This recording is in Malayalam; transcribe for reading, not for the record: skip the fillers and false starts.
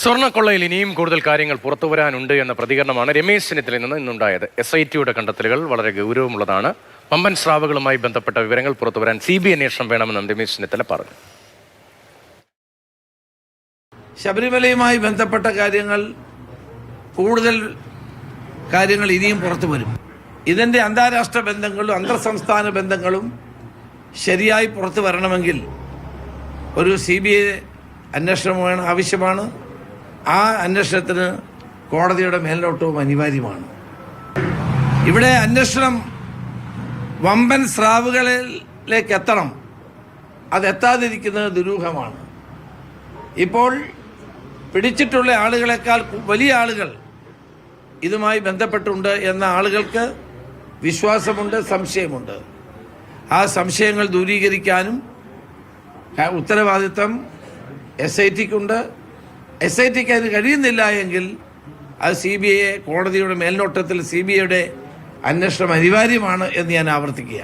സ്വർണ്ണക്കൊള്ളയിൽ ഇനിയും കൂടുതൽ കാര്യങ്ങൾ പുറത്തുവരാനുണ്ട് എന്ന പ്രതികരണമാണ് രമേശ് ചെന്നിത്തലയിൽ നിന്ന് ഇന്നുണ്ടായത്. SITയുടെ കണ്ടെത്തലുകൾ വളരെ ഗൗരവമുള്ളതാണ്. പമ്പൻ സ്രാവുകളുമായി ബന്ധപ്പെട്ട വിവരങ്ങൾ പുറത്തുവരാൻ CBI അന്വേഷണം വേണമെന്നും രമേശ് ചെന്നിത്തല പറഞ്ഞു. ശബരിമലയുമായി ബന്ധപ്പെട്ട കൂടുതൽ കാര്യങ്ങൾ ഇനിയും പുറത്തു വരും. ഇതിൻ്റെ അന്താരാഷ്ട്ര ബന്ധങ്ങളും അന്തർ സംസ്ഥാന ബന്ധങ്ങളും ശരിയായി പുറത്തു വരണമെങ്കിൽ ഒരു CBI അന്വേഷണം ആവശ്യമാണ്. ആ അന്വേഷണത്തിന് കോടതിയുടെ മേൽനോട്ടവും അനിവാര്യമാണ്. ഇവിടെ അന്വേഷണം വമ്പൻ സ്രാവുകളിലേക്ക് എത്തണം. അതെത്താതിരിക്കുന്നത് ദുരൂഹമാണ്. ഇപ്പോൾ പിടിച്ചിട്ടുള്ള ആളുകളെക്കാൾ വലിയ ആളുകൾ ഇതുമായി ബന്ധപ്പെട്ടുണ്ട് എന്ന ആളുകൾക്ക് വിശ്വാസമുണ്ട്, സംശയമുണ്ട്. ആ സംശയങ്ങൾ ദൂരീകരിക്കാനും ഉത്തരവാദിത്തം SITക്കുണ്ട്. SITക്ക് അതിന് കഴിയുന്നില്ല എങ്കിൽ അത് CBI കോടതിയുടെ മേൽനോട്ടത്തിൽ CBIയുടെ അന്വേഷണം അനിവാര്യമാണ് എന്ന് ഞാൻ ആവർത്തിക്കുക.